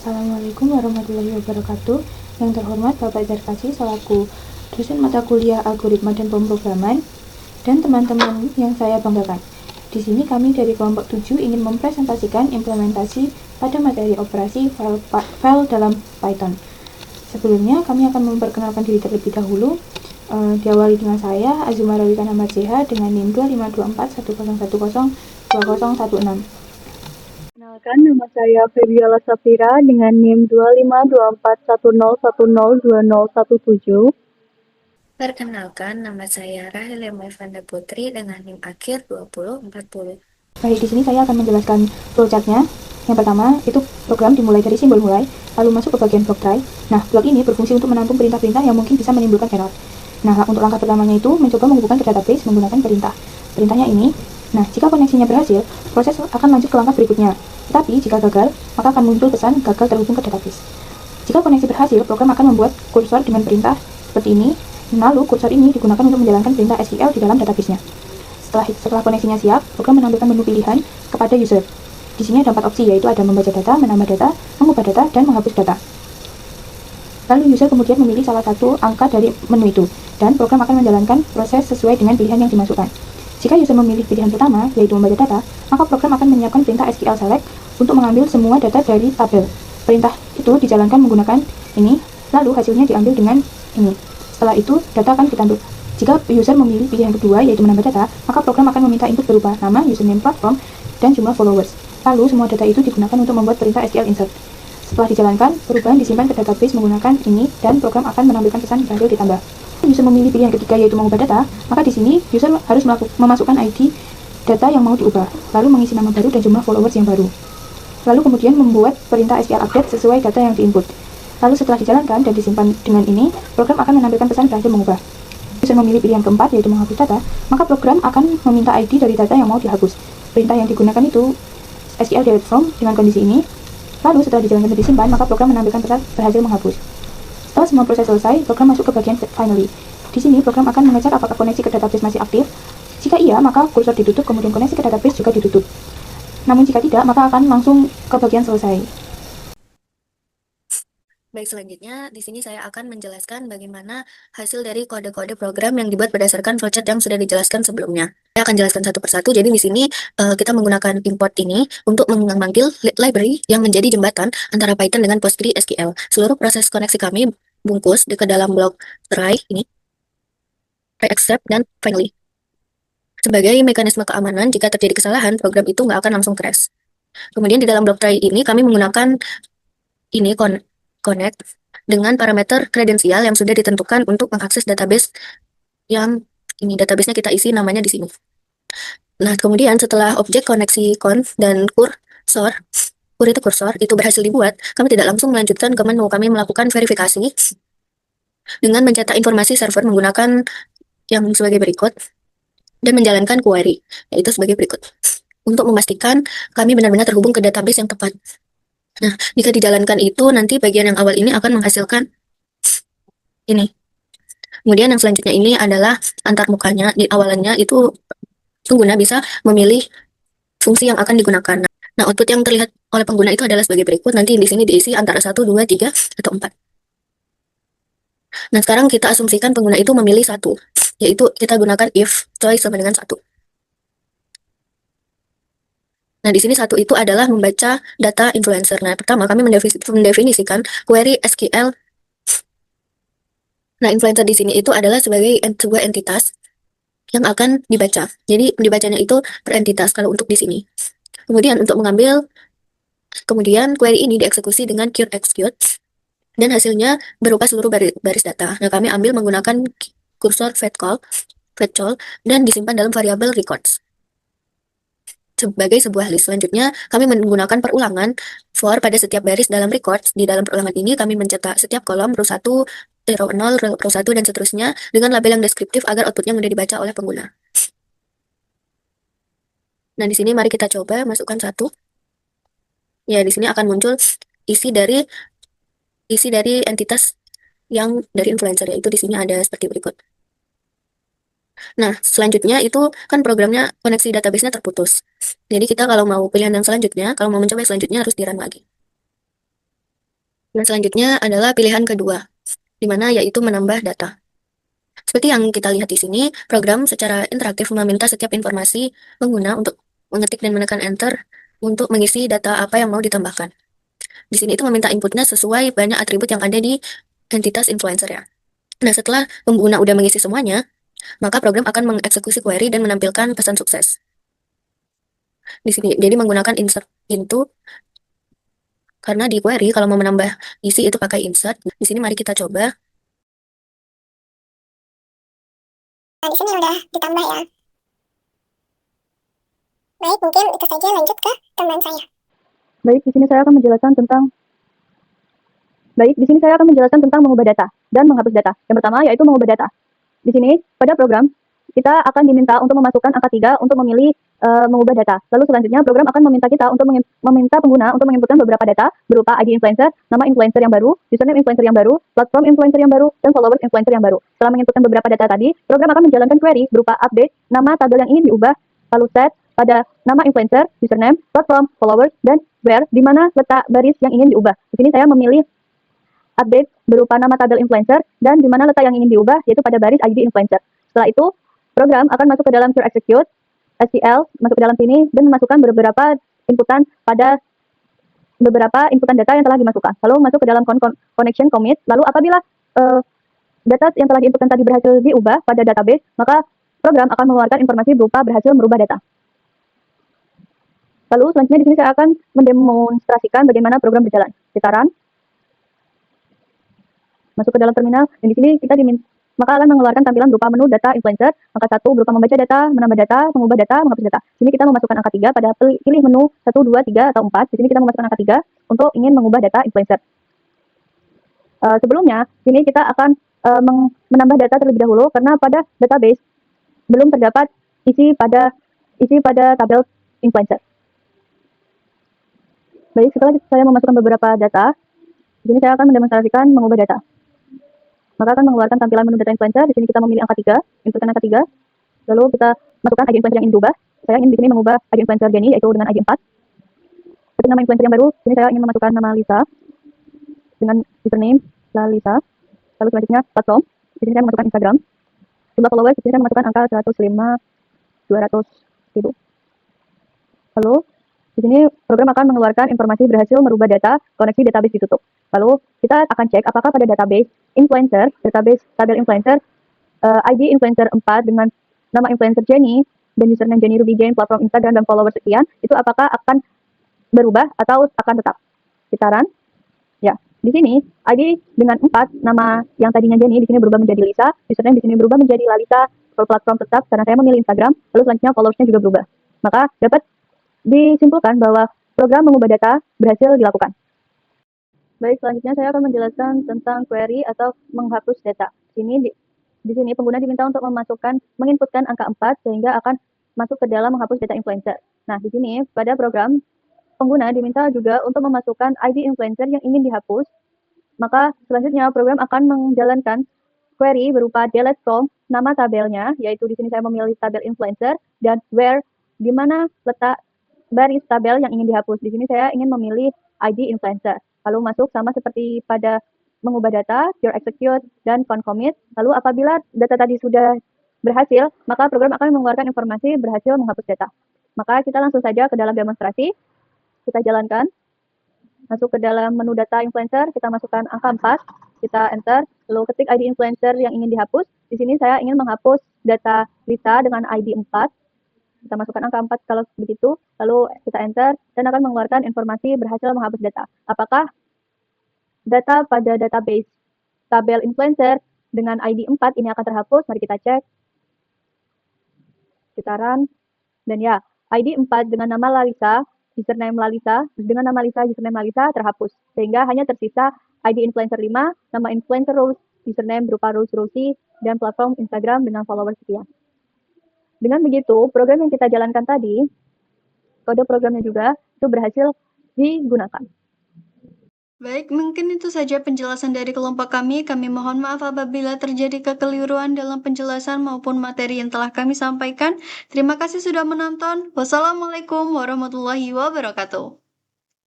Assalamualaikum warahmatullahi wabarakatuh. Yang terhormat Bapak Zarkasi selaku dosen mata kuliah algoritma dan pemrograman dan teman-teman yang saya banggakan. Di sini kami dari kelompok 7 ingin mempresentasikan implementasi pada materi operasi file dalam Python. Sebelumnya kami akan memperkenalkan diri terlebih dahulu. Diawali dengan saya, Azumah Rawikan Ahmad Zeha dengan NIM 25241012016. Perkenalkan, nama saya Febiola Safira dengan NIM 2524101102017. Perkenalkan, nama saya Rahel Emevanda Putri dengan NIM akhir 2040. Baik, di sini saya akan menjelaskan flowchart-nya. Yang pertama, itu program dimulai dari simbol mulai, lalu masuk ke bagian block try. Nah, blok ini berfungsi untuk menampung perintah-perintah yang mungkin bisa menimbulkan error. Nah, untuk langkah pertamanya itu mencoba menghubungkan ke database menggunakan perintah. Perintahnya ini, nah, jika koneksinya berhasil, proses akan lanjut ke langkah berikutnya. Tetapi, jika gagal, maka akan muncul pesan gagal terhubung ke database. Jika koneksi berhasil, program akan membuat kursor dengan perintah seperti ini, lalu kursor ini digunakan untuk menjalankan perintah SQL di dalam database-nya. Setelah koneksinya siap, program menampilkan menu pilihan kepada user. Di sini ada 4 opsi, yaitu ada membaca data, menambah data, mengubah data, dan menghapus data. Lalu user kemudian memilih salah satu angka dari menu itu, dan program akan menjalankan proses sesuai dengan pilihan yang dimasukkan. Jika user memilih pilihan pertama, yaitu membaca data, maka program akan menyiapkan perintah SQL select untuk mengambil semua data dari tabel. Perintah itu dijalankan menggunakan ini, lalu hasilnya diambil dengan ini. Setelah itu, data akan ditanduk. Jika user memilih pilihan kedua, yaitu menambah data, maka program akan meminta input berupa nama, username platform, dan jumlah followers. Lalu, semua data itu digunakan untuk membuat perintah SQL insert. Setelah dijalankan, perubahan disimpan ke database menggunakan ini, dan program akan menampilkan pesan berhasil ditambah. User memilih pilihan ketiga, yaitu mengubah data, maka di sini user harus memasukkan ID data yang mau diubah, lalu mengisi nama baru dan jumlah followers yang baru. Lalu kemudian membuat perintah SQL update sesuai data yang diinput. Lalu setelah dijalankan dan disimpan dengan ini, program akan menampilkan pesan berhasil mengubah. User memilih pilihan keempat, yaitu menghapus data, maka program akan meminta ID dari data yang mau dihapus. Perintah yang digunakan itu SQL delete from dengan kondisi ini. Lalu setelah dijalankan dan disimpan, maka program menampilkan pesan berhasil menghapus. Setelah semua proses selesai, program masuk ke bagian finally. Di sini program akan mengecek apakah koneksi ke database masih aktif. Jika iya, maka kursor ditutup, kemudian koneksi ke database juga ditutup. Namun jika tidak, maka akan langsung ke bagian selesai. Baik, selanjutnya di sini saya akan menjelaskan bagaimana hasil dari kode-kode program yang dibuat berdasarkan flowchart yang sudah dijelaskan sebelumnya. Saya akan jelaskan satu persatu. Jadi di sini kita menggunakan import ini untuk memanggil library yang menjadi jembatan antara Python dengan PostgreSQL. Seluruh proses koneksi kami bungkus ke dalam blok try ini, try except, dan finally. Sebagai mekanisme keamanan, jika terjadi kesalahan, program itu nggak akan langsung crash. Kemudian di dalam blok try ini kami menggunakan ini connect dengan parameter kredensial yang sudah ditentukan untuk mengakses database yang ini database-nya kita isi namanya di sini. Nah, kemudian setelah objek koneksi conf dan kursor itu kursor itu berhasil dibuat, kami tidak langsung melanjutkan ke menu. Kami melakukan verifikasi dengan mencetak informasi server menggunakan yang sebagai berikut dan menjalankan query, yaitu sebagai berikut. Untuk memastikan kami benar-benar terhubung ke database yang tepat. Nah, jika dijalankan itu, nanti bagian yang awal ini akan menghasilkan ini. Kemudian yang selanjutnya ini adalah antarmukanya. Di awalannya itu pengguna bisa memilih fungsi yang akan digunakan. Nah, output yang terlihat oleh pengguna itu adalah sebagai berikut. Nanti di sini diisi antara 1, 2, 3, atau 4. Nah, sekarang kita asumsikan pengguna itu memilih 1, yaitu kita gunakan if choice sama dengan 1. Nah, di sini 1 itu adalah membaca data influencer. Nah, pertama kami mendefinisikan query SQL. Nah, influencer di sini itu adalah sebagai sebuah entitas yang akan dibaca. Jadi, dibacanya itu per entitas kalau untuk di sini. Kemudian untuk kemudian query ini dieksekusi dengan queue execute dan hasilnya berupa seluruh baris data. Nah, kami ambil menggunakan kursor fetch all dan disimpan dalam variabel records sebagai sebuah list. Selanjutnya, kami menggunakan perulangan for pada setiap baris dalam records. Di dalam perulangan ini, kami mencetak setiap kolom row 1, row 0, row 1, dan seterusnya dengan label yang deskriptif agar outputnya mudah dibaca oleh pengguna. Nah, di sini mari kita coba masukkan 1. Ya, di sini akan muncul isi dari entitas yang dari influencer, yaitu di sini ada seperti berikut. Nah, selanjutnya itu kan programnya koneksi database-nya terputus. Jadi kita kalau mau pilihan yang selanjutnya, kalau mau mencoba yang selanjutnya harus di-run lagi. Dan selanjutnya adalah pilihan kedua, di mana yaitu menambah data. Seperti yang kita lihat di sini, program secara interaktif meminta setiap informasi pengguna untuk mengetik dan menekan enter untuk mengisi data apa yang mau ditambahkan. Di sini itu meminta inputnya sesuai banyak atribut yang ada di entitas influencer ya. Nah, setelah pengguna udah mengisi semuanya, maka program akan mengeksekusi query dan menampilkan pesan sukses. Di sini, jadi menggunakan insert into, karena di query kalau mau menambah isi itu pakai insert. Di sini mari kita coba. Nah, di sini udah ditambah ya. Baik, mungkin itu saja, lanjut ke teman saya. Baik, di sini saya akan menjelaskan tentang mengubah data dan menghapus data. Yang pertama yaitu mengubah data. Di sini pada program kita akan diminta untuk memasukkan angka 3 untuk memilih mengubah data. Lalu selanjutnya program akan meminta kita untuk meminta pengguna untuk menginputkan beberapa data berupa ID influencer, nama influencer yang baru, username influencer yang baru, platform influencer yang baru, dan followers influencer yang baru. Setelah menginputkan beberapa data tadi, program akan menjalankan query berupa update nama tabel yang ingin diubah, lalu set pada nama influencer, username, platform, followers, dan where di mana letak baris yang ingin diubah. Di sini saya memilih update berupa nama tabel influencer dan di mana letak yang ingin diubah yaitu pada baris ID influencer. Setelah itu, program akan masuk ke dalam Pure Execute, SQL, masuk ke dalam sini dan memasukkan beberapa inputan pada beberapa inputan data yang telah dimasukkan. Lalu masuk ke dalam connection commit. Lalu apabila data yang telah diinputkan tadi berhasil diubah pada database, maka program akan mengeluarkan informasi berupa berhasil merubah data. Lalu selanjutnya di sini saya akan mendemonstrasikan bagaimana program berjalan. Kita run. Masuk ke dalam terminal, dan di sini kita maka akan mengeluarkan tampilan berupa menu data influencer, angka 1 berupa membaca data, menambah data, mengubah data, menghapus data. Di sini kita memasukkan angka 3 pada pilih menu 1, 2, 3, atau 4. Di sini kita memasukkan angka 3 untuk ingin mengubah data influencer. Sebelumnya, sini kita akan menambah data terlebih dahulu karena pada database belum terdapat isi pada tabel influencer. Baik, setelah saya memasukkan beberapa data, di sini saya akan mendemonstrasikan mengubah data. Maka akan mengeluarkan tampilan menu data influencer. Di sini kita memilih angka 3, inputkan angka 3. Lalu kita masukkan ID influencer yang ingin diubah. Saya ingin di sini mengubah ID influencer Jenny yaitu dengan ID 4. Seperti nama influencer yang baru, di sini saya ingin memasukkan nama Lisa dengan username Lisa. Lalu selanjutnya platform. Di sini saya memasukkan Instagram. Jumlah followers, di sini saya memasukkan angka 105.200.000. Lalu di sini program akan mengeluarkan informasi berhasil merubah data, koneksi database ditutup. Lalu kita akan cek apakah pada database influencer, database tabel influencer, ID influencer 4 dengan nama influencer Jenny dan username Jenny Ruby Jane, platform Instagram dan followers sekian, itu apakah akan berubah atau akan tetap. Kita run. Ya, di sini ID dengan 4 nama yang tadinya Jenny di sini berubah menjadi Lisa, username di sini berubah menjadi Lalisa, platform tetap karena saya memilih Instagram, lalu selanjutnya followersnya juga berubah. Maka dapat disimpulkan bahwa program mengubah data berhasil dilakukan. Baik, selanjutnya saya akan menjelaskan tentang query atau menghapus data. Di sini pengguna diminta untuk menginputkan angka 4 sehingga akan masuk ke dalam menghapus data influencer. Nah, di sini pada program pengguna diminta juga untuk memasukkan ID influencer yang ingin dihapus. Maka selanjutnya program akan menjalankan query berupa delete from nama tabelnya, yaitu di sini saya memilih tabel influencer, dan where di mana letak baris tabel yang ingin dihapus. Di sini saya ingin memilih ID influencer. Lalu masuk sama seperti pada mengubah data, pure execute, dan concommit. Lalu apabila data tadi sudah berhasil, maka program akan mengeluarkan informasi berhasil menghapus data. Maka kita langsung saja ke dalam demonstrasi. Kita jalankan. Masuk ke dalam menu data influencer, kita masukkan angka 4, kita enter, lalu ketik ID influencer yang ingin dihapus. Di sini saya ingin menghapus data Lisa dengan ID 4. Kita masukkan angka 4 kalau begitu, lalu kita enter dan akan mengeluarkan informasi berhasil menghapus data. Apakah data pada database tabel influencer dengan ID 4 ini akan terhapus? Mari kita cek. Kita run. Dan ya, ID 4 dengan nama Lalisa, username Lalisa, dengan nama Lisa, username Lalisa terhapus. Sehingga hanya tersisa ID influencer 5, nama influencer Rose, username berupa Rose Rosie, dan platform Instagram dengan followers sekian. Dengan begitu, program yang kita jalankan tadi, kode programnya juga itu berhasil digunakan. Baik, mungkin itu saja penjelasan dari kelompok kami. Kami mohon maaf apabila terjadi kekeliruan dalam penjelasan maupun materi yang telah kami sampaikan. Terima kasih sudah menonton. Wassalamualaikum warahmatullahi wabarakatuh.